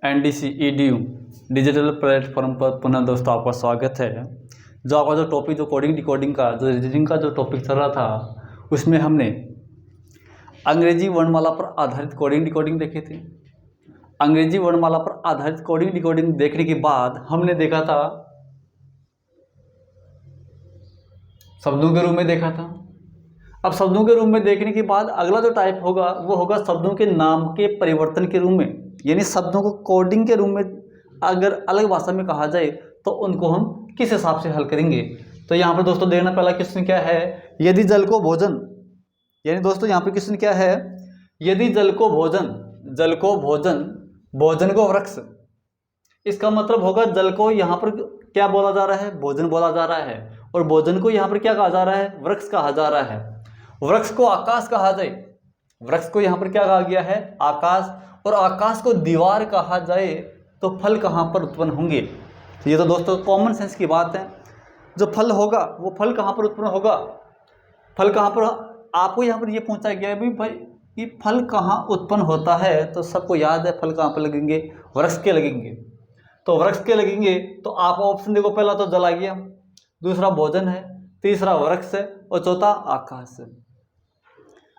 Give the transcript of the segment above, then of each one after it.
NDC EDU digital platform पर पुनः दोस्तों आपका स्वागत है। जो आपका जो टॉपिक जो कोडिंग डिकोडिंग का जो रीजनिंग का जो टॉपिक चल रहा था उसमें हमने अंग्रेजी वर्णमाला पर आधारित कोडिंग डिकोडिंग देखे थे। अंग्रेजी वर्णमाला पर आधारित कोडिंग डिकोडिंग देखने के बाद हमने देखा था शब्दों के रूप में देखा था। अब शब्दों के रूप में देखने के बाद अगला जो टाइप होगा वो होगा शब्दों के नाम के परिवर्तन के रूप में, यानी शब्दों को कोडिंग के रूप में अगर अलग भाषा में कहा जाए तो उनको हम किस हिसाब से हल करेंगे। तो यहाँ पर दोस्तों देखना पहला क्वेश्चन क्या है, यदि जल को भोजन, यानी दोस्तों यहाँ पर क्वेश्चन क्या है, यदि जल को भोजन, जल को भोजन, भोजन को वृक्ष, इसका मतलब होगा जल को यहाँ पर क्या बोला जा रहा है, भोजन बोला जा रहा है, और भोजन को यहाँ पर क्या कहा जा रहा है, वृक्ष कहा जा रहा है। वृक्ष को आकाश कहा जाए, वृक्ष को यहाँ पर क्या कहा गया है, आकाश, और आकाश को दीवार कहा जाए तो फल कहाँ पर उत्पन्न होंगे। तो ये तो दोस्तों कॉमन सेंस की बात है। जो फल होगा वो फल कहाँ पर उत्पन्न होगा, फल कहाँ पर, आपको यहाँ पर ये पूछा गया है भाई कि फल कहाँ उत्पन्न होता है, तो सबको याद है फल कहाँ पर लगेंगे, वृक्ष के लगेंगे। तो वृक्ष के लगेंगे तो आप ऑप्शन देखो, पहला तो जल आ गया, दूसरा भोजन है, तीसरा वृक्ष है, और चौथा आकाश है।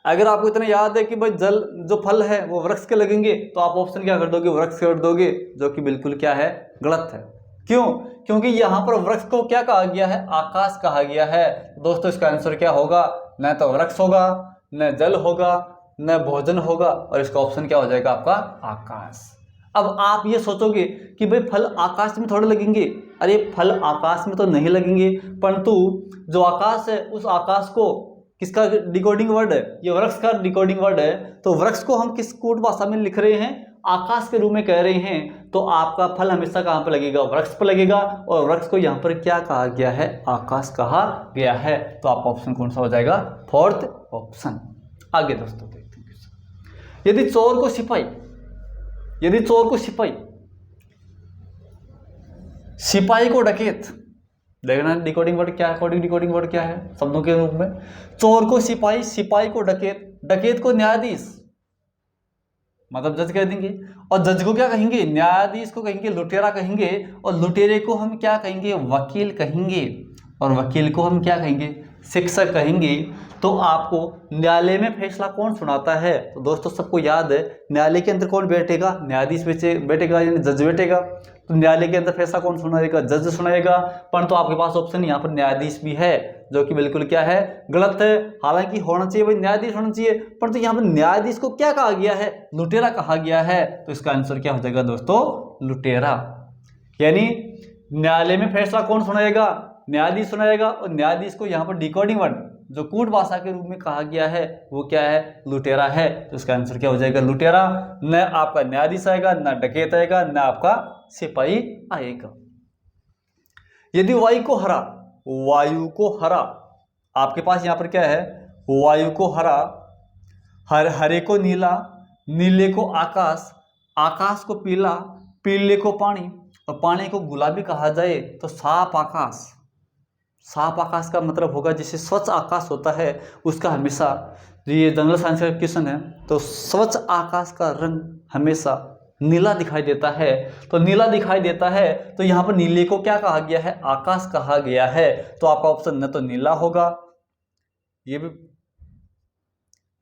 अगर आपको इतना याद है कि भाई जल जो फल है वो वृक्ष के लगेंगे तो आप ऑप्शन क्या कर दोगे, वृक्ष कर दोगे, जो कि बिल्कुल क्या है, गलत है। क्यों? क्योंकि यहाँ पर वृक्ष को क्या कहा गया है, आकाश कहा गया है। दोस्तों इसका आंसर क्या होगा, न तो वृक्ष होगा, न जल होगा, न भोजन होगा, और इसका ऑप्शन क्या हो जाएगा आपका, आकाश। अब आप ये सोचोगे कि भाई फल आकाश में थोड़े लगेंगे, अरे फल आकाश में तो नहीं लगेंगे, परंतु जो आकाश है उस आकाश को किसका डिकोडिंग वर्ड है, ये वृक्ष का डिकोडिंग वर्ड है। तो वृक्ष को हम किस कूट भाषा में लिख रहे हैं, आकाश के रूप में कह रहे हैं। तो आपका फल हमेशा कहाँ पर लगेगा, वृक्ष पर लगेगा, और वृक्ष को यहाँ पर क्या कहा गया है, आकाश कहा गया है। तो आपका ऑप्शन कौन सा हो जाएगा, फोर्थ ऑप्शन। आगे दोस्तों देखते हैं, यदि चोर को सिपाही, यदि चोर को सिपाही, सिपाही को डकैत, देखना डिकोडिंग वर्ड क्या है, कोडिंग डिकोडिंग वर्ड क्या है शब्दों के रूप में। चोर को सिपाही, सिपाही को डकैत, डकैत को न्यायाधीश, मतलब जज कह देंगे, और जज को क्या कहेंगे, न्यायाधीश को कहेंगे लुटेरा कहेंगे, और लुटेरे को हम क्या कहेंगे, वकील कहेंगे, और वकील को हम क्या कहेंगे, शिक्षक कहेंगे। तो आपको न्यायालय में फैसला कौन सुनाता है, तो दोस्तों सबको याद है न्यायालय के अंदर कौन बैठेगा, न्यायाधीश बैठेगा, यानी जज बैठेगा। तो न्यायालय के अंदर फैसला कौन सुनाएगा, जज सुनाएगा। परंतु आपके पास ऑप्शन यहाँ पर न्यायाधीश भी है, जो कि बिल्कुल क्या है, गलत है। हालांकि होना चाहिए भाई न्यायाधीश होना चाहिए, परंतु यहाँ पर न्यायाधीश को क्या कहा गया है, लुटेरा कहा गया है। तो इसका आंसर क्या हो जाएगा दोस्तों, लुटेरा। यानी न्यायालय में फैसला कौन सुनाएगा, न्यायाधीश सुनाएगा, और न्यायाधीश को यहाँ पर डिकोडिंग वर्ड जो कूट भाषा के रूप में कहा गया है वो क्या है, लुटेरा है। तो इसका आंसर क्या हो जाएगा, लुटेरा। न आपका न्यायाधीश आएगा, न डकैत आएगा, न आपका सिपाही आएगा। यदि वायु को हरा, वायु को हरा, आपके पास यहाँ पर क्या है, वायु को हरा, हरे को नीला, नीले को आकाश, आकाश को पीला, पीले को पानी, और पानी को गुलाबी कहा जाए तो साफ आकाश। साफ आकाश का मतलब होगा जैसे स्वच्छ आकाश होता है उसका हमेशा, ये जनरल साइंस का क्वेश्चन है, तो स्वच्छ आकाश का रंग हमेशा नीला दिखाई देता है। तो नीला दिखाई देता है, तो यहाँ पर नीले को क्या कहा गया है, आकाश कहा गया है। तो आपका ऑप्शन न तो नीला होगा, ये भी,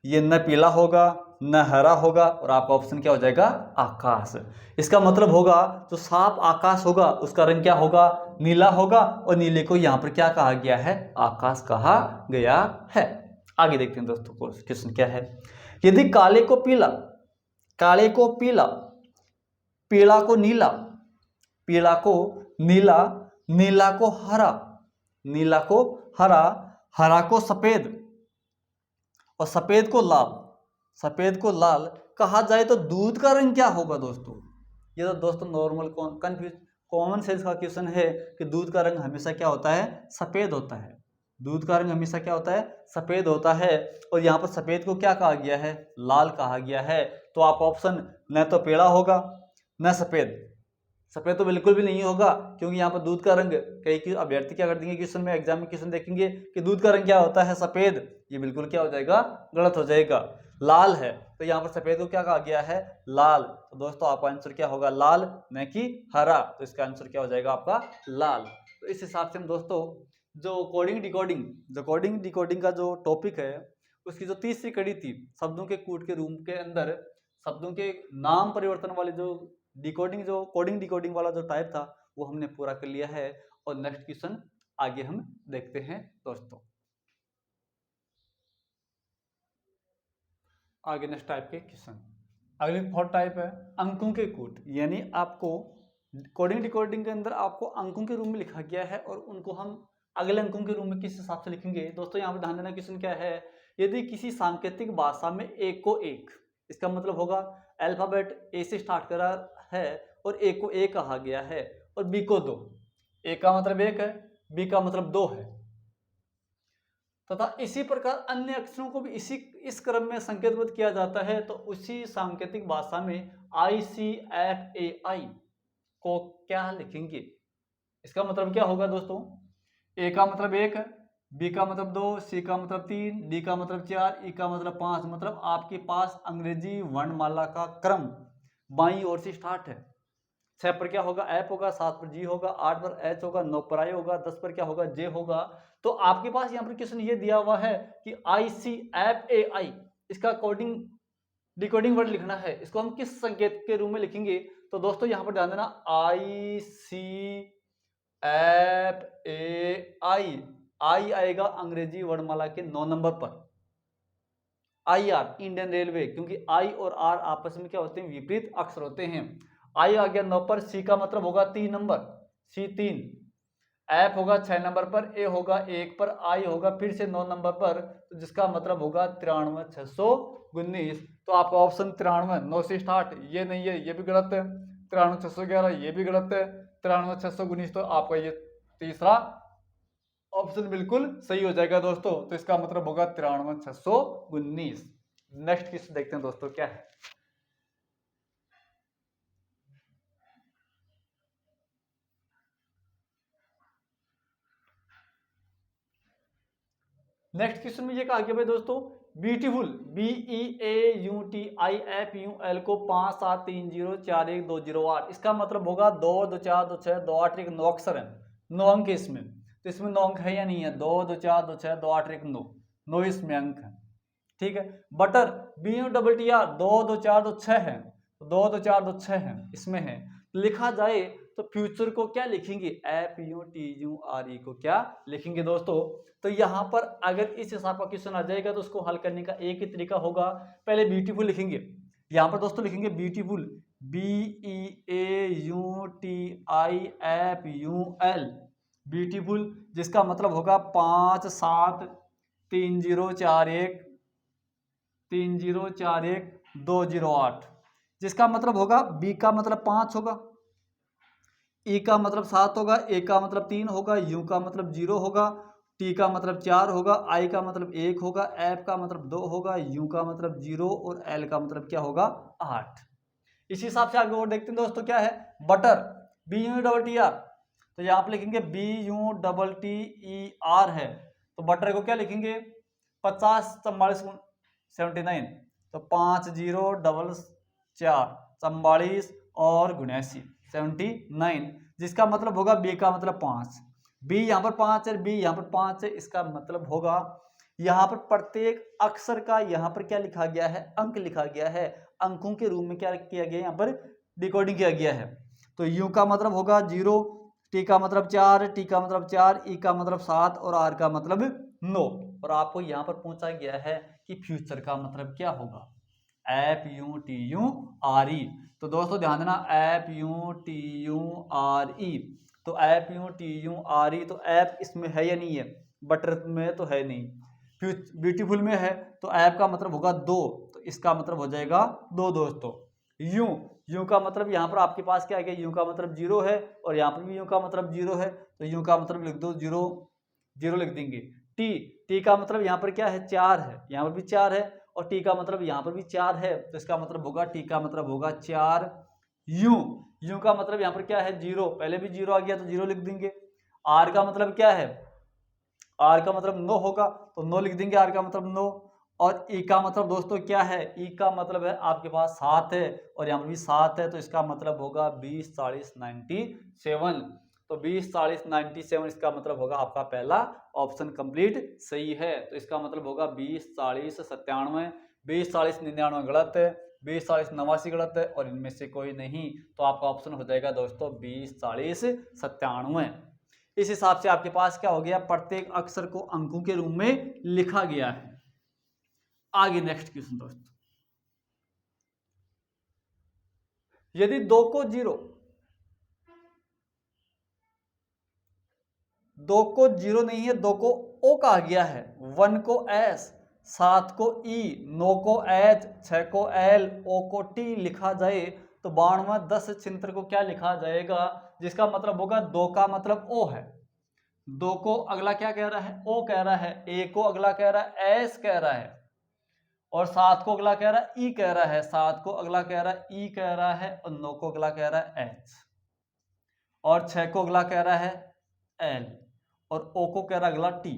ये न पीला होगा, न हरा होगा, और आपका ऑप्शन क्या हो जाएगा, आकाश। इसका मतलब होगा जो साफ आकाश होगा उसका रंग क्या होगा, नीला होगा, और नीले को यहाँ पर क्या कहा गया है, आकाश कहा गया है। आगे देखते हैं दोस्तों क्वेश्चन क्या है, यदि काले को पीला, काले को पीला, पीला को नीला, पीला को नीला, नीला को हरा, नीला को हरा, हरा को सफेद, और सफेद को लाल, सफेद को लाल कहा जाए तो दूध का रंग क्या होगा दोस्तों। ये तो दोस्तों नॉर्मल कंफ्यूज कॉमन सेंस का क्वेश्चन है कि दूध का रंग हमेशा क्या होता है, सफेद होता है। दूध का रंग हमेशा क्या होता है, सफेद होता है, और यहाँ पर सफेद को क्या कहा गया है, लाल कहा गया है। तो आप ऑप्शन न तो पेड़ा होगा न सफेद, सफेद तो बिल्कुल भी नहीं होगा, क्योंकि यहाँ पर दूध का रंग, कई अभ्यर्थी क्या कर देंगे क्वेश्चन में, एग्जाम में क्वेश्चन देखेंगे कि दूध का रंग क्या होता है, सफेद, ये बिल्कुल क्या हो जाएगा, गलत हो जाएगा, लाल है। तो यहाँ पर सफेद को क्या कहा गया है, लाल। तो दोस्तों आपका आंसर क्या होगा, लाल, न कि हरा। तो इसका आंसर क्या हो जाएगा आपका, लाल। तो इस हिसाब से हम दोस्तों जो कोडिंग डिकोडिंग का जो टॉपिक है उसकी जो तीसरी कड़ी थी, शब्दों के कूट के रूम के अंदर शब्दों के नाम परिवर्तन वाली जो कोडिंग डिकोडिंग वाला जो टाइप था वो हमने पूरा कर लिया है। और नेक्स्ट क्वेश्चन आगे हम देखते हैं दोस्तों। आगे नेक्स्ट टाइप के क्वेश्चन, अगली फोर्थ टाइप है अंकों के कूट। यानी आपको कोडिंग डिकोडिंग के अंदर आपको अंकों के रूप में लिखा गया है और उनको हम अगले अंकों के रूप में किस हिसाब से लिखेंगे। दोस्तों यहाँ पर ध्यान देना क्वेश्चन क्या है, यदि किसी सांकेतिक भाषा में एक को एक, इसका मतलब होगा अल्फाबेट ए से स्टार्ट करा है और एक को ए कहा गया है और बी को दो, ए का मतलब एक है, बी का मतलब दो है, तथा इसी प्रकार अन्य अक्षरों को भी इस क्रम में संकेतबद्ध किया जाता है, तो उसी सांकेतिक भाषा में ICFAI को क्या लिखेंगे। इसका मतलब क्या होगा दोस्तों, ए का मतलब एक है, बी का मतलब दो, सी का मतलब तीन, डी का मतलब चार, ई का मतलब पांच। मतलब आपके पास अंग्रेजी वर्णमाला का क्रम बाईं ओर से स्टार्ट है। 6 पर क्या होगा, एफ होगा, 7 पर जी होगा, 8 पर एच होगा, 9 पर आई होगा, 10 पर क्या होगा, जे होगा। तो आपके पास यहाँ पर क्वेश्चन ये दिया हुआ है कि ICFAI, इसका कोडिंग डिकोडिंग वर्ड लिखना है, इसको हम किस संकेत के रूप में लिखेंगे। तो दोस्तों यहाँ पर ध्यान देना, ICFAI, आई आएगा अंग्रेजी वर्णमाला के 9 नंबर पर, IR इंडियन रेलवे, क्योंकि आई और आर आपस में क्या होते हैं, विपरीत अक्षर होते हैं। आई आ गया 9 पर, सी का मतलब होगा 3 नंबर, सी 3, एफ होगा 6 नंबर पर, ए होगा 1 पर, आई होगा फिर से 9 नंबर पर, तो जिसका मतलब होगा 93,619। तो आपका ऑप्शन 93 9 से स्टार्ट ये नहीं है, ये भी गलत है। 93,611 ये भी गलत है। 93,619 तो आपका ये तीसरा ऑप्शन बिल्कुल सही हो जाएगा दोस्तों। तो इसका मतलब होगा 93,619। नेक्स्ट क्वेश्चन देखते हैं दोस्तों क्या है। नेक्स्ट क्वेश्चन में ये कहा गया भाई दोस्तों, ब्यूटीफुल BEAUTIFUL को 573041208, इसका मतलब होगा 2 2 4 2 6 2 8 1 9 अक्षर है, 9 अंक है इसमें। तो इसमें 9 अंक है या नहीं है, 2 2 4 2 6 2 8 1 9 इसमें अंक है, ठीक है। बटर BUTTR 2 2 4 2 6 है, 2 2 4 2 6 है इसमें है। लिखा जाए तो फ्यूचर को क्या लिखेंगे, FUTURE को क्या लिखेंगे दोस्तों। तो यहाँ पर अगर इस हिसाब का क्वेश्चन आ जाएगा तो उसको हल करने का एक ही तरीका होगा, पहले ब्यूटीफुल लिखेंगे। यहाँ पर दोस्तों लिखेंगे ब्यूटीफुल BEAUTIFUL, ब्यूटीफुल, जिसका मतलब होगा 573041208, जिसका मतलब होगा बी का मतलब 5 होगा, ई का मतलब 7 होगा, ए का मतलब 3 होगा, यू का मतलब 0 होगा, टी का मतलब 4 होगा, आई का मतलब 1 होगा, एफ का मतलब 2 होगा, यू का मतलब 0 और एल का मतलब क्या होगा 8। इसी हिसाब से आगे और देखते हैं दोस्तों क्या है, बटर BUTTR, तो यहाँ पे लिखेंगे BUTTER है, तो बटर को क्या लिखेंगे 50 44 79, तो 5044 44 और 79 79, जिसका मतलब होगा बी का मतलब 5, बी यहाँ पर 5 है, बी यहाँ पर 5 है, इसका मतलब होगा यहाँ पर प्रत्येक अक्षर का यहाँ पर क्या लिखा गया है, अंक लिखा गया है। अंकों के रूप में क्या किया गया है, यहाँ पर डिकोडिंग किया गया है। तो यू का मतलब होगा 0, टी का मतलब 4, टी का मतलब 4, ई का मतलब 7 और आर का मतलब 9। और आपको यहाँ पर पूछा गया है कि फ्यूचर का मतलब क्या होगा, FUTURE। तो दोस्तों ध्यान देना FUTURE, तो FUTURE, तो ऐप इसमें है या नहीं है, बटर में तो है नहीं, ब्यूटीफुल में है, तो ऐप का मतलब होगा 2, तो इसका मतलब हो जाएगा 2 दोस्तों। यू का मतलब यहाँ पर आपके पास क्या है, यू का मतलब 0 है और यहाँ पर भी यू का मतलब 0 है, तो यू का मतलब लिख दो 0 0 लिख देंगे। टी का मतलब यहाँ पर क्या है 4 है, यहाँ पर भी 4 है और टी का मतलब यहाँ पर भी 4 है, तो इसका मतलब होगा टी का मतलब होगा 4। यू का मतलब यहाँ पर क्या है 0, पहले भी 0 आ गया तो 0 लिख देंगे। आर का मतलब क्या है, आर का मतलब 9 होगा तो 9 लिख देंगे, आर का मतलब 9। और ई का मतलब दोस्तों क्या है, ई का मतलब है आपके पास 7 है और यहाँ पर भी 7 है, तो इसका मतलब होगा 20 40 97। तो 20 40 97 इसका मतलब होगा आपका पहला ऑप्शन कंप्लीट सही है। तो इसका मतलब होगा 20 40 97, 20 40 99 गलत है, 20 40 89 गलत है और इनमें से कोई नहीं। तो आपका ऑप्शन हो जाएगा दोस्तों 20 40 97। इस हिसाब से आपके पास क्या हो गया, प्रत्येक अक्षर को अंकों के रूप में लिखा गया है। आगे नेक्स्ट क्वेश्चन दोस्तों, यदि 2 को 0, 2 को 0 नहीं है, 2 को ओ कहा गया है, 1 को एस, 7 को ई, 9 को एच, 6 को एल, ओ को टी लिखा जाए तो 92 10 छिंतर को क्या लिखा जाएगा, जिसका मतलब होगा 2 का मतलब ओ है, 2 को अगला क्या कह रहा है, ओ कह रहा है, ए को अगला कह रहा है एस कह रहा है, और 7 को अगला कह रहा है ई कह रहा है, 7 को अगला कह रहा है ई कह रहा है, और 9 को अगला कह रहा है एच, और 6 को अगला कह रहा है एल, और ओ को कह रहा है अगला टी,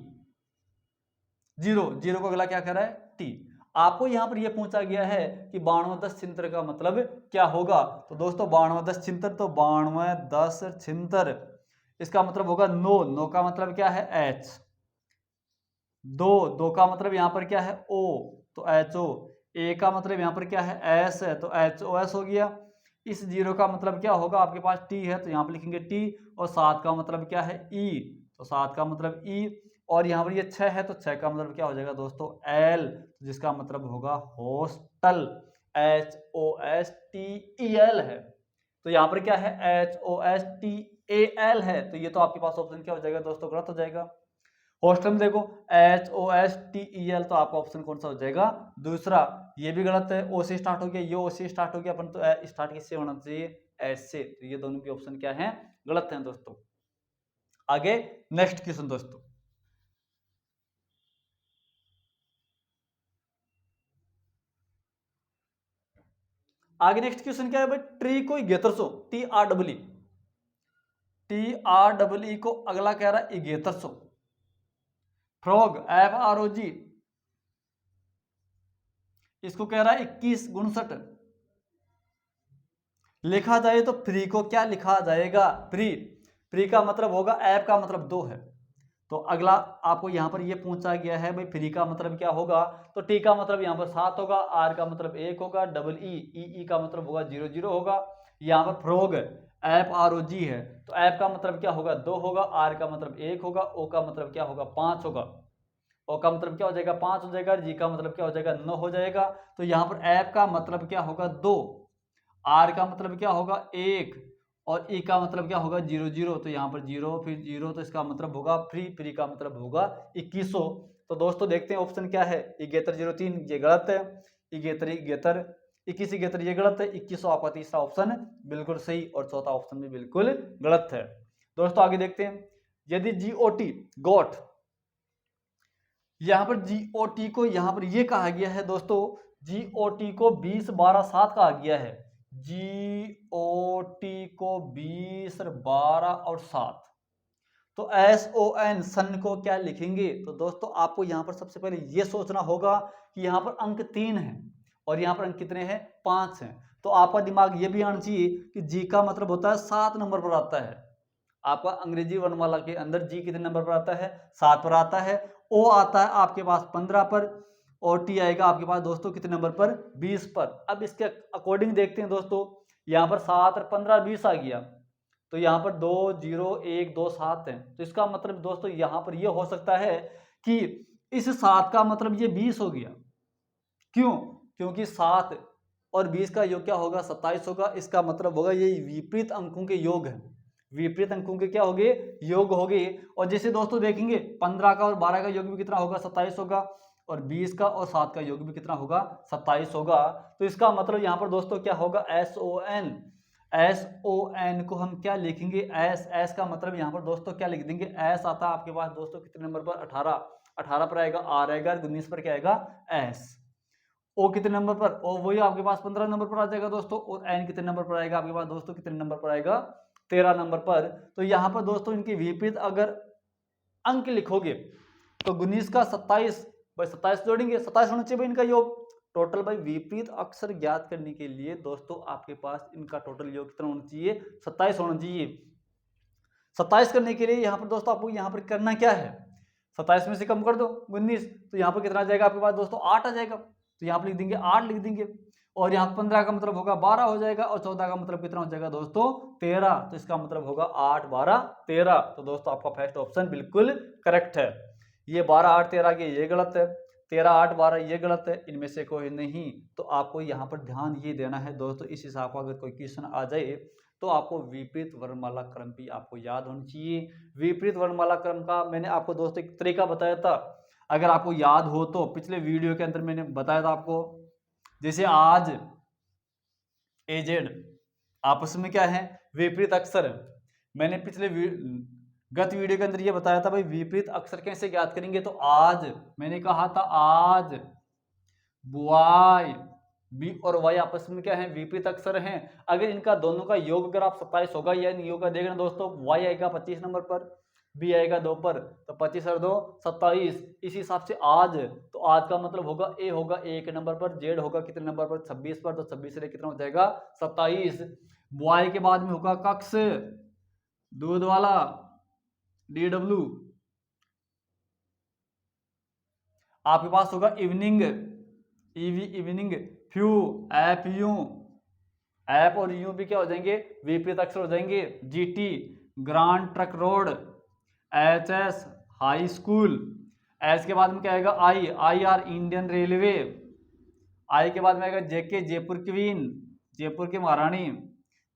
0 को अगला क्या कह रहा है टी। आपको यहां पर यह पूछा गया है कि 92 10 छिंतर का मतलब क्या होगा। तो दोस्तों 92 10 छिंतर, तो 92 10 छिंतर इसका मतलब होगा 9 का मतलब क्या है एच, 2 का मतलब यहां पर क्या है ओ, तो एच ओ, ए का मतलब यहां पर क्या है एस है, तो एच ओ एस हो गया। इस 0 का मतलब क्या होगा, आपके पास टी है तो यहां पर लिखेंगे टी, और 7 का मतलब क्या है ई, तो 7 का मतलब ई, और यहाँ पर ये 6 है तो 6 का मतलब क्या हो जाएगा दोस्तों एल, जिसका मतलब होगा hostel, H O S T E L है। तो यहाँ पर क्या है H O S T A L है, तो ये तो आपके पास ऑप्शन क्या हो जाएगा दोस्तों, गलत हो जाएगा। हॉस्टल में देखो H O S T E L, तो आपका ऑप्शन कौन सा हो जाएगा, दूसरा। ये भी गलत है, ओ से स्टार्ट हो गया, ये ओ से स्टार्ट हो गया, अपन तो स्टार्ट किससे होना चाहिए, एस से, तो ये दोनों के ऑप्शन क्या है, गलत है दोस्तों। आगे नेक्स्ट क्वेश्चन दोस्तों, आगे नेक्स्ट क्वेश्चन क्या है भाई, ट्री को इगेतरसो, T R double E, T R double E को अगला कह रहा है इगेतरसो, frog F R O G, इसको कह रहा है 21 × 59 लिखा जाए तो फ्री को क्या लिखा जाएगा, फ्री, फ्री का मतलब होगा एफ का मतलब 2 है, तो अगला आपको यहां पर ये पूछा गया है भाई फ्री का मतलब क्या होगा, तो टी का मतलब यहां पर 7 होगा, आर का मतलब 1 होगा, डबल ई का मतलब होगा 0 होगा, यहां पर फ्रॉग एफ आर ओ जी है, तो एफ का मतलब क्या होगा 2 होगा, आर का मतलब 1 होगा, ओ का मतलब क्या होगा 5 होगा, ओ का मतलब क्या हो जाएगा 5 हो जाएगा, जी का मतलब क्या हो जाएगा 9 हो जाएगा। तो यहाँ पर एफ का मतलब क्या होगा 2, आर का मतलब क्या होगा 1, और ई का मतलब क्या होगा 0 तो यहाँ पर 0 फिर 0, तो इसका मतलब होगा फ्री, फ्री का मतलब होगा 2100। तो दोस्तों देखते हैं ऑप्शन क्या है, इगेतर 03 ये गलत है, इगेतर 21 इगेतर ये गलत है, 2100 आपका तीसरा ऑप्शन बिल्कुल सही, और चौथा ऑप्शन भी बिल्कुल गलत है। दोस्तों आगे देखते हैं, यदि जीओटी गोट, यहां पर जीओटी को यहां पर ये कहा गया है दोस्तों, जीओटी को 20 12 7 कहा गया है, जीओटी को 20 12 और 7, तो एस ओ एन सन को क्या लिखेंगे, तो दोस्तों आपको यहां पर सबसे पहले ये सोचना होगा कि यहां पर अंक 3 है और यहां पर अंक कितने हैं 5 हैं, तो आपका दिमाग ये भी आना चाहिए कि जी का मतलब होता है 7 नंबर पर आता है, आपका अंग्रेजी वर्णमाला के अंदर जी कितने नंबर पर आता है 7 पर आता है, ओ आता है आपके पास 15 पर, और टी आएगा आपके पास दोस्तों कितने नंबर पर 20 पर। अब इसके अकॉर्डिंग देखते हैं दोस्तों, यहाँ पर 7 और 15 20 आ गया, तो यहाँ पर 2 0 1 2 7 है, तो इसका मतलब दोस्तों यहाँ पर यह हो सकता है कि इस 7 का मतलब ये 20 हो गया, क्यों, क्योंकि 7 और 20 का योग क्या होगा 27 होगा, इसका मतलब होगा ये विपरीत अंकों के योग है, विपरीत अंकों के क्या हो गए योग हो गए। और जैसे दोस्तों देखेंगे 15 का और 12 का योग भी कितना होगा 27 होगा, और 20 का और 7 का योग भी कितना होगा 27 होगा, तो इसका मतलब यहाँ पर दोस्तों क्या होगा S O N, S O N को हम क्या लिखेंगे एस, एस का मतलब यहाँ पर दोस्तों क्या लिख देंगे एस आता है आपके पास दोस्तों कितने नंबर पर 18 पर आएगा, आर आएगा, 19 पर क्या आएगा एस, ओ कितने नंबर पर, ओ वही आपके पास 15 नंबर पर आ जाएगा दोस्तों, और एन कितने नंबर पर आएगा आपके पास दोस्तों कितने नंबर पर आएगा 13 नंबर पर। तो यहाँ पर दोस्तों इनके विपरीत अगर अंक लिखोगे तो 19 का 27 भाई 27 जोड़ेंगे, 27 होना चाहिए भाई इनका योग टोटल। भाई विपरीत अक्षर ज्ञात करने के लिए दोस्तों आपके पास इनका टोटल योग कितना होना चाहिए, 27 होना चाहिए। 27 करने के लिए यहाँ पर दोस्तों आपको यहाँ पर करना क्या है, 27 में से कम कर दो 19, तो यहाँ पर कितना आ जाएगा आपके पास दोस्तों 8 आ जाएगा, तो यहाँ पर लिख देंगे 8 लिख देंगे। और यहाँ 15 का मतलब होगा 12 हो जाएगा, और 14 का मतलब कितना हो जाएगा दोस्तों 13, तो इसका मतलब होगा 8 12 13। तो दोस्तों आपका फर्स्ट ऑप्शन बिल्कुल करेक्ट है। ये 12 8 13 के ये गलत है, 13 8 12 ये गलत है, इनमें से कोई नहीं। तो आपको यहाँ पर ध्यान ये देना है दोस्तों, इस हिसाब का अगर कोई क्वेश्चन आ जाए तो आपको विपरीत वर्णमाला क्रम भी आपको याद होनी चाहिए। विपरीत वर्णमाला क्रम का मैंने आपको दोस्तों एक तरीका बताया था, अगर आपको याद हो तो पिछले वीडियो के अंदर मैंने बताया था आपको। जैसे आज एजेड आपस में क्या है, विपरीत अक्षर। मैंने पिछले गत वीडियो के अंदर ये बताया था भाई विपरीत अक्षर कैसे ज्ञात करेंगे। तो आज मैंने कहा था आज वाई बी और वाई आपस में क्या है, विपरीत अक्षर हैं। अगर इनका दोनों का योग अगर आप 27 होगा या नहीं होगा देखना दोस्तों, वाई आएगा 25 नंबर पर, बी आएगा 2 पर, तो 25 और 2 27। इस हिसाब से आज, तो आज का मतलब होगा ए होगा 1 नंबर पर, जेड होगा कितने नंबर पर 26 पर, तो 26 से कितना हो जाएगा 27। वाई के बाद में होगा कक्ष, दूध वाला DW, आपके पास होगा evening, EV evening, few F you, F और यू भी क्या हो जाएंगे, विपरीत अक्षर हो जाएंगे। GT grand truck road, HS high school, S के बाद में क्या आएगा IR इंडियन रेलवे, आई के बाद में आएगा JK जयपुर क्वीन, जयपुर की महारानी,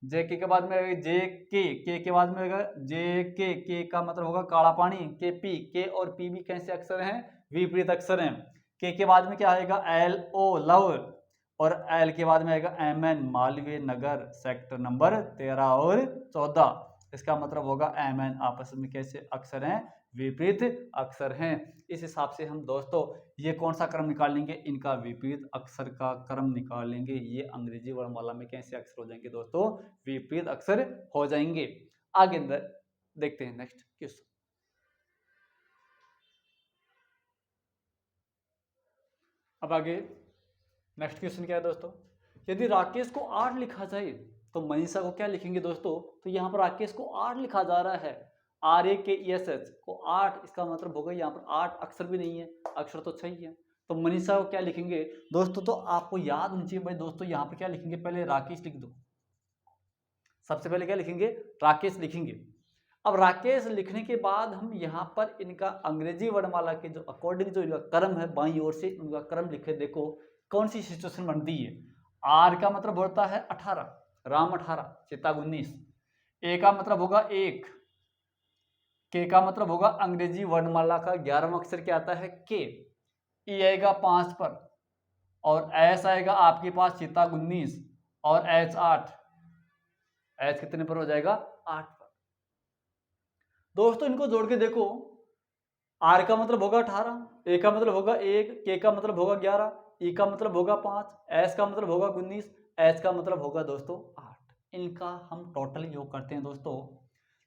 JK के बाद में आएगा JK, के बाद में आएगा JK, के का मतलब होगा काला पानी, KP, के और P भी कैसे अक्षर हैं, विपरीत अक्षर हैं। के बाद में क्या आएगा LO लव, और L के बाद में आएगा MN Malviya Nagar, sector number 13 और 14। इसका मतलब होगा MN आपस में कैसे अक्षर हैं, विपरीत अक्षर हैं। इस हिसाब से हम दोस्तों ये कौन सा क्रम निकालेंगे, इनका विपरीत अक्षर का क्रम निकालेंगे। ये अंग्रेजी वर्णमाला में कैसे अक्षर हो जाएंगे दोस्तों, विपरीत अक्षर हो जाएंगे। आगे देखते हैं नेक्स्ट क्वेश्चन। अब आगे नेक्स्ट क्वेश्चन क्या है दोस्तों, यदि राकेश को 8 लिखा जाए तो मनीषा को क्या लिखेंगे दोस्तों। तो यहाँ पर राकेश को 8 लिखा जा रहा है, RAKESH को 8, इसका मतलब होगा यहाँ पर 8 अक्षर भी नहीं है, अक्षर तो 6 ही है। तो मनीषा को क्या लिखेंगे दोस्तों, तो आपको याद होनी चाहिए भाई दोस्तों, यहाँ पर क्या लिखेंगे, पहले राकेश लिख दो, सबसे पहले क्या लिखेंगे, राकेश लिखेंगे। अब राकेश लिखने के बाद हम यहाँ पर इनका अंग्रेजी वर्णमाला के जो अकॉर्डिंग जो इनका क्रम है, बाईं ओर से उनका क्रम लिखे, देखो कौन सी सिचुएशन बनती है। R का मतलब होता है 18, राम 18, सीता 19। A का मतलब होगा 1, K का मतलब होगा अंग्रेजी वर्णमाला का 11वां अक्षर क्या आता है K, E आएगा 5 पर, और S आएगा आपके पास सीता 19, और H 8, H कितने पर हो जाएगा 8 पर। दोस्तों इनको जोड़ के देखो, R का मतलब होगा 18, A का मतलब होगा 1, K का मतलब होगा 11, E का मतलब होगा 5, S का मतलब होगा 19, H का मतलब होगा दोस्तों 8। इनका हम टोटल योग करते हैं दोस्तों,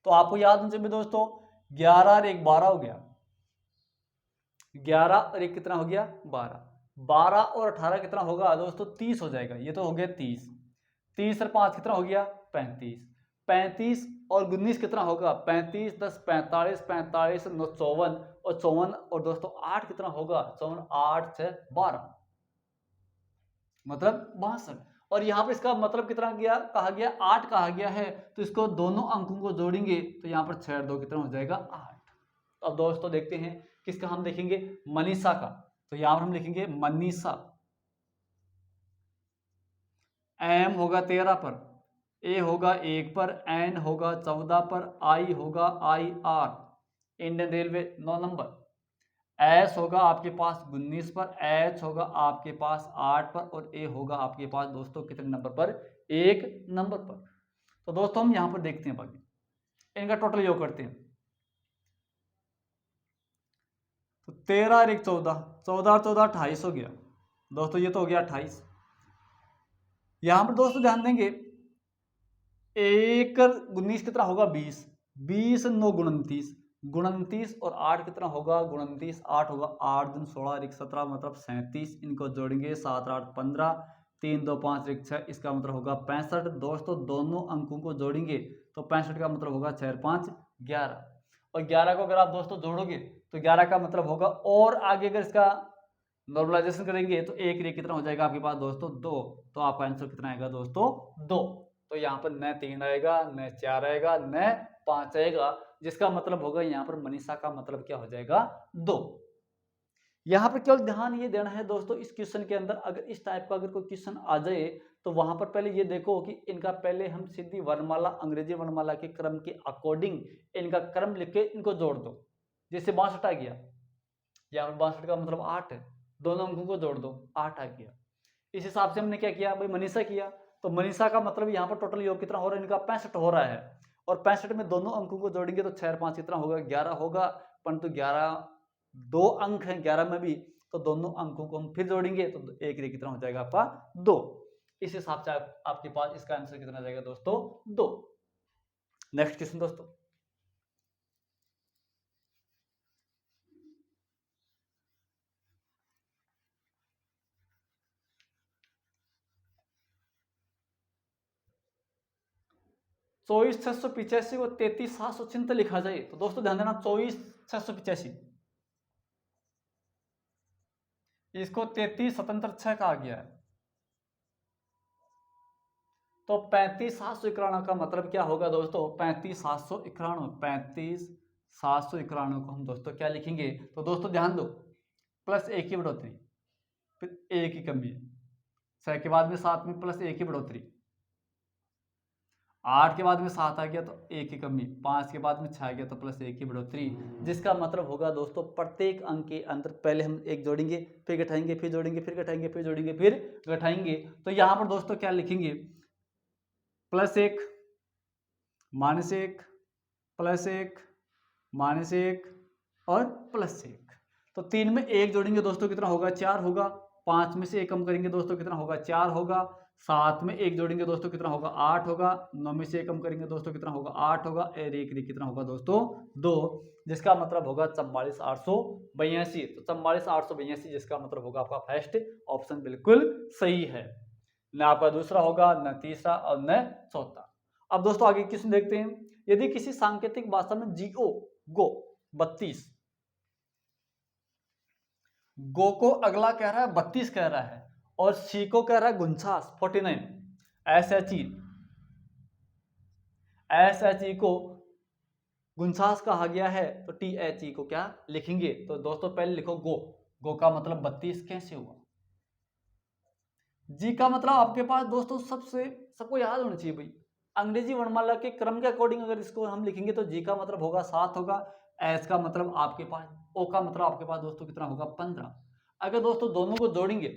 तो आपको याद होना चाहिए दोस्तों 11 और 1 12 हो गया, 11 और 1 कितना हो गया 12, 12 और 18 कितना होगा दोस्तों 30 हो जाएगा, ये तो हो गया 30, 30 और 5 कितना हो गया 35, 35 और 19 कितना होगा 35, 10 45, 45 9 54, और 54 और दोस्तों 8 कितना होगा 54, 8 6 12, मतलब 62। और यहाँ पर इसका मतलब कितना गया, कहा गया 8 कहा गया है, तो इसको दोनों अंकों को जोड़ेंगे तो यहाँ पर 6 और 2 कितना हो जाएगा 8। तो अब दोस्तों देखते हैं किसका हम देखेंगे, मनीषा का। तो यहाँ पर हम लिखेंगे मनीषा, M होगा 13 पर, A होगा 1 पर, N होगा 14 पर, I होगा IR Indian railway 9 number, S होगा आपके पास 19 पर, H होगा आपके पास 8 पर, और A होगा आपके पास दोस्तों कितने नंबर पर 1 नंबर पर। तो दोस्तों हम यहाँ पर देखते हैं, बाकी इनका टोटल योग करते हैं। तो 13 और 1 14, 14 और 14 28 हो गया दोस्तों, ये तो हो गया 28। यहाँ पर दोस्तों ध्यान देंगे 1 19 कितना होगा 20, 20 9 29, 29 और 8 कितना होगा, 29 8 होगा, 8 दूनी 16 और 1 17 मतलब 37, इनको जोड़ेंगे 7 8 15, 3 2 5 1 6, इसका मतलब होगा 65। दोस्तों दोनों अंकों को जोड़ेंगे तो 65 का मतलब होगा 4 5 11, और 11 को अगर आप दोस्तों जोड़ोगे तो 11 का मतलब होगा, और आगे अगर इसका नॉर्मलाइजेशन करेंगे तो एक रे कितना हो जाएगा आपके पास दोस्तों 2, तो आपका आंसर कितना आएगा दोस्तों 2। तो यहाँ पर न 3 आएगा, न 4 आएगा, न 5 आएगा, जिसका मतलब होगा यहाँ पर मनीषा का मतलब क्या हो जाएगा 2। यहाँ पर केवल ध्यान ये देना है दोस्तों, इस क्वेश्चन के अंदर अगर इस टाइप का अगर कोई क्वेश्चन आ जाए तो वहां पर पहले ये देखो कि इनका पहले हम सीधी वर्णमाला अंग्रेजी वर्णमाला के क्रम के अकॉर्डिंग इनका क्रम लिख के इनको जोड़ दो। जैसे 62 आ गया, यहाँ पर 62 का मतलब 8 है, दोनों अंकों को जोड़ दो 8 आ गया। इस हिसाब से हमने क्या किया भाई, मनीषा किया, तो मनीषा का मतलब यहाँ पर टोटल योग कितना हो रहा है इनका 65 हो रहा है, और 65 में दोनों अंकों को जोड़ेंगे तो 6 5 कितना होगा 11 होगा, परंतु 11 दो अंक हैं 11 में भी, तो दोनों अंकों को हम फिर जोड़ेंगे तो एक रे कितना हो जाएगा आपका 2। इस हिसाब से आपके पास इसका आंसर कितना जाएगा दोस्तों 2। नेक्स्ट क्वेश्चन दोस्तों, चौबीस 685 को 33 786 लिखा जाए तो दोस्तों ध्यान देना, 24 685 इसको 33 77 6 कहा गया है, तो 35 791 का मतलब क्या होगा दोस्तों 35 791, 35 791 को हम दोस्तों क्या लिखेंगे, तो दोस्तों ध्यान दो, प्लस 1 की बढ़ोतरी, फिर 1 की कमी है, 6 के बाद में 7 में प्लस 1 की बढ़ोतरी, 8 के बाद में 7 आ गया तो 1 की कमी, 5 के बाद में 6 आ गया तो प्लस 1 की बढ़ोतरी, जिसका मतलब होगा दोस्तों प्रत्येक अंक के अंदर पहले हम एक जोड़ेंगे, फिर घटाएंगे, फिर जोड़ेंगे, फिर घटाएंगे, फिर जोड़ेंगे, फिर घटाएंगे। तो यहाँ पर दोस्तों क्या लिखेंगे, +1 -1 +1 -1 और +1, तो 3 में 1 जोड़ेंगे दोस्तों कितना होगा 4 होगा, 5 में से 1 कम करेंगे दोस्तों कितना होगा 4 होगा, 7 में 1 जोड़ेंगे दोस्तों कितना होगा 8 होगा, 9 में से 1 कम करेंगे दोस्तों कितना होगा 8 होगा, और एक कितना होगा दोस्तों 2, जिसका मतलब होगा 44 882, तो 44 882 जिसका मतलब होगा आपका फर्स्ट ऑप्शन बिल्कुल सही है, न आपका दूसरा होगा, न तीसरा और न चौथा। अब दोस्तों आगे क्वेश्चन देखते हैं, यदि किसी सांकेतिक भाषा में गो 32, गो को अगला कह रहा है 32 कह रहा है, और सी को कह रहा है 49 SHE को 49 कहा गया है, तो THE को क्या लिखेंगे, तो दोस्तों पहले लिखो गो का मतलब 32 कैसे हुआ, जी का मतलब आपके पास दोस्तों सबको याद होना चाहिए भाई, अंग्रेजी वर्णमाला के क्रम के अकॉर्डिंग अगर इसको हम लिखेंगे तो जी का मतलब होगा 7 होगा, एस का मतलब आपके पास, ओ का मतलब आपके पास दोस्तों कितना होगा 15। अगर दोस्तों दोनों को जोड़ेंगे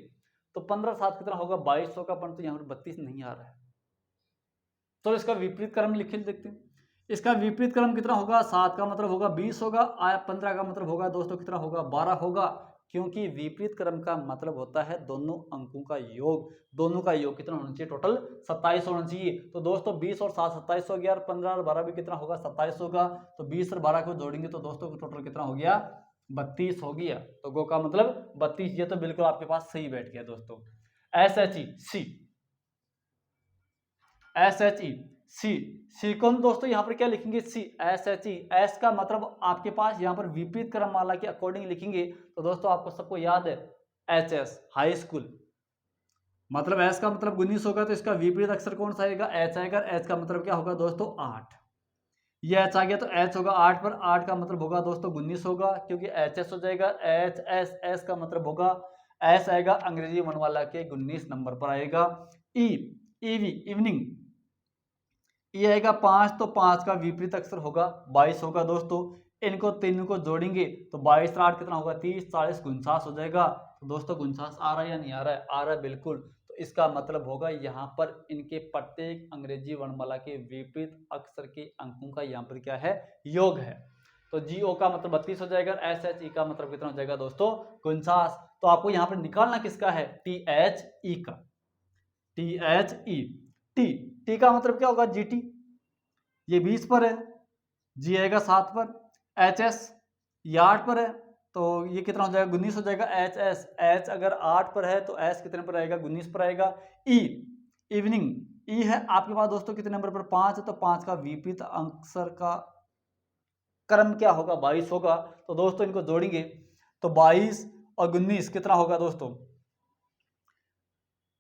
तो 15 7 कितना होगा 22 होगा, परंतु यहाँ पर 32 नहीं आ रहा है, तो इसका विपरीत क्रम लिख देखते हैं। इसका विपरीत क्रम कितना होगा, 7 का मतलब होगा 20 होगा, 15 का मतलब होगा दोस्तों कितना होगा 12 होगा, क्योंकि विपरीत क्रम का मतलब होता है दोनों अंकों का योग, दोनों का योग कितना होना चाहिए टोटल 27 होना चाहिए। तो दोस्तों 20 और 7 27 हो गया, और 15 और 12 भी कितना होगा 27 होगा, तो 20 और 12 को जोड़ेंगे तो दोस्तों टोटल कितना हो गया 32 हो गया, तो गो का मतलब 32, ये तो बिल्कुल आपके पास सही बैठ गया दोस्तों। सी को हम दोस्तों यहाँ पर क्या लिखेंगे SHE, एस का मतलब आपके पास यहाँ पर विपरीत क्रममाला के अकॉर्डिंग लिखेंगे, तो दोस्तों आपको सबको याद है HS हाई स्कूल, मतलब एस का मतलब 19 होगा, तो इसका विपरीत अक्षर कौन सा आएगा एच आएगा, एच का मतलब क्या होगा दोस्तों 8, ये एच आ गया तो एच होगा 8 पर, 8 का मतलब होगा दोस्तों 19 होगा, क्योंकि HS हो जाएगा HS, एस का मतलब होगा एस आएगा अंग्रेजी वर्णमाला के 19 नंबर पर आएगा। ईवी इवनिंग, ये आएगा 5, तो 5 का विपरीत अक्षर होगा 22 होगा दोस्तों, इनको तीनों को जोड़ेंगे तो 22 8 कितना होगा 30 40 49 हो जाएगा, तो दोस्तों 49 आ रहा है या नहीं आ रहा है, आ रहा है बिल्कुल, तो इसका मतलब होगा यहाँ पर इनके प्रत्येक अंग्रेजी वर्णमाला के विपरीत अक्षर के अंकों का यहाँ पर क्या है योग है, तो GO का मतलब 32 हो जाएगा, SHE का मतलब कितना हो जाएगा दोस्तों 49, तो आपको यहाँ पर निकालना किसका है THE का, टी का मतलब क्या होगा GT, ये 20 पर है, जी आएगा 7 पर, एच एस ये 8 पर है तो ये कितना हो जाएगा 19 हो जाएगा। एच एस एच अगर 8 पर है तो एस कितने पर आएगा 19 पर आएगा। ई इवनिंग ई है आपके पास दोस्तों कितने नंबर पर 5 है तो 5 का विपरीत अक्षर का क्रम क्या होगा 22 होगा। तो दोस्तों इनको जोड़ेंगे तो 22 और 19 कितना होगा दोस्तों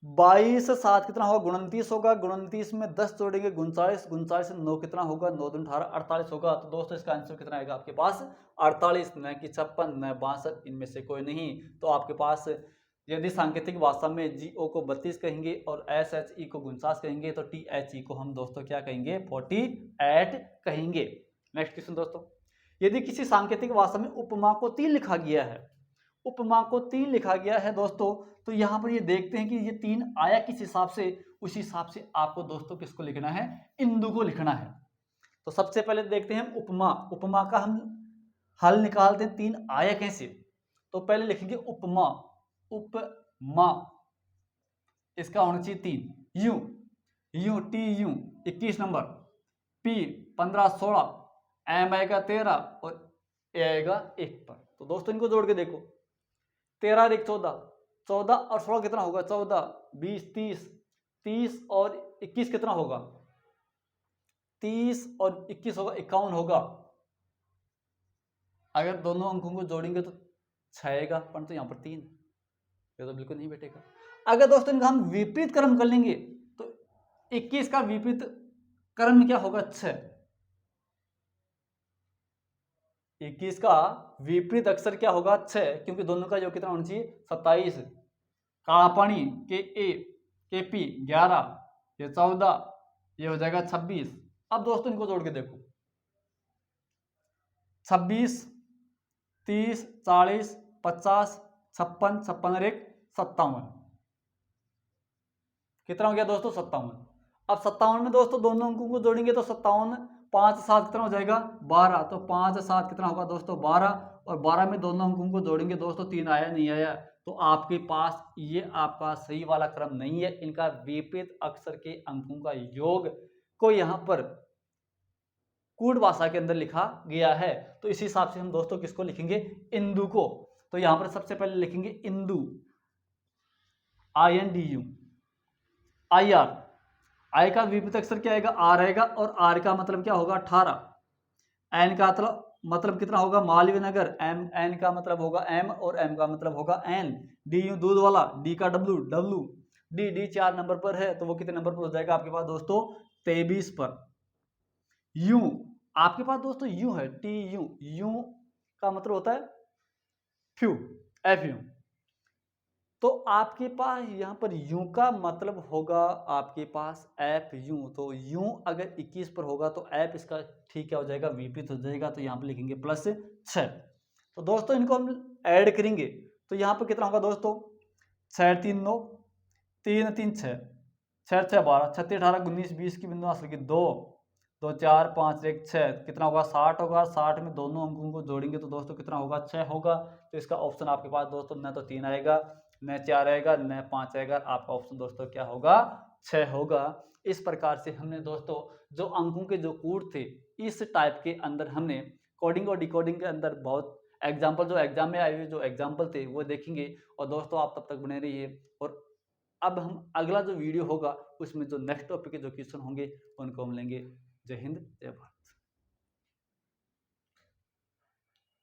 22 से 7 कितना होगा 29 होगा। 29 में 10 जोड़ेंगे 39 39 से 9 कितना होगा 9 दूनी 18 48 होगा। तो दोस्तों इसका आंसर कितना आएगा आपके पास 48 न कि 56 न 62 इनमें से कोई नहीं। तो आपके पास यदि सांकेतिक भाषा में GO को 32 कहेंगे और SHE को 49 कहेंगे तो THE को हम दोस्तों क्या कहेंगे 48 कहेंगे। नेक्स्ट क्वेश्चन दोस्तों, यदि किसी सांकेतिक भाषा में उपमा को 3 लिखा गया है, उपमा को 3 लिखा गया है दोस्तों, तो यहाँ पर ये देखते हैं कि ये 3 आया किस हिसाब से, उस हिसाब से आपको दोस्तों किसको लिखना है इंदु को लिखना है। तो सबसे पहले देखते हैं उपमा, उपमा का हम हल निकालते हैं 3 आया कैसे। तो पहले लिखेंगे उपमा, उपमा इसका होना चाहिए 3, U U T U 21 number, P 15 16, M आएगा 13 और ए आएगा 1 पर। तो दोस्तों इनको जोड़ के देखो 13 और 1 14, 14 और 16 कितना होगा 14 20 30, 30 और 21 कितना होगा 30 और 21 होगा 51 होगा। अगर दोनों अंकों को जोड़ेंगे तो 6 आएगा, परंतु यहाँ पर 3, ये तो बिल्कुल नहीं बैठेगा। अगर दोस्तों इनका हम विपरीत क्रम कर लेंगे तो 21 का विपरीत क्रम क्या होगा 6, 21 का विपरीत अक्षर क्या होगा 6, क्योंकि दोनों का योग कितना होना चाहिए 27, काला पानी के पी 11, ये 14, ये हो जाएगा 26। अब दोस्तों इनको जोड़ के देखो 26 30 40 50 56 56 और 1 57, कितना हो गया दोस्तों 57। अब 57 में दोस्तों दोनों अंकों को जोड़ेंगे तो 57 5 7 कितना हो जाएगा 12, तो 5 7 कितना होगा दोस्तों 12, और 12 में दोनों अंकों को जोड़ेंगे दोस्तों 3 आया नहीं आया। तो आपके पास ये आपका सही वाला क्रम नहीं है, इनका विपरीत अक्षर के अंकों का योग को यहाँ पर कूट भाषा के अंदर लिखा गया है। तो इसी हिसाब से हम दोस्तों किसको लिखेंगे इंदु को। तो यहाँ पर सबसे पहले लिखेंगे इंदु INDU, IR, आई का विपरीत अक्षर क्या आएगा R आएगा, और R का मतलब क्या होगा 18, N का मतलब कितना होगा मालवीय नगर, N का मतलब होगा M और M का मतलब होगा N, DU दूध वाला, D का W, D 4 नंबर पर है तो वो कितने नंबर पर हो जाएगा आपके पास दोस्तों 23 पर। U आपके पास दोस्तों U है TU, U का मतलब होता है फ्यू, FU, तो आपके पास यहाँ पर U का मतलब होगा आपके पास FU। तो U अगर 21 पर होगा तो F इसका ठीक क्या हो जाएगा विपरीत हो जाएगा, तो यहाँ पर लिखेंगे +6। तो दोस्तों इनको हम ऐड करेंगे तो यहाँ पर कितना होगा दोस्तों 6 3 9, 3 3 6, 6 6 12, 36 18 19 20 की बिंदु हासिल की 2 2 4 5 1 6, कितना होगा 60 होगा। 60 में दोनों अंकों को जोड़ेंगे तो दोस्तों कितना होगा 6 होगा। तो इसका ऑप्शन आपके पास दोस्तों न तो 3 आएगा न 4 आएगा न 5 आएगा, आपका ऑप्शन दोस्तों क्या होगा 6 होगा। इस प्रकार से हमने दोस्तों जो अंकों के जो कूट थे इस टाइप के अंदर हमने कोडिंग और डिकोडिंग के अंदर बहुत एग्जाम्पल जो एग्जाम में आए हुए जो एग्जाम्पल थे वो देखेंगे। और दोस्तों आप तब तक बने रहिए, और अब हम अगला जो वीडियो होगा उसमें जो नेक्स्ट टॉपिक के जो क्वेश्चन होंगे उनको हम लेंगे। जय हिंद जय भारत।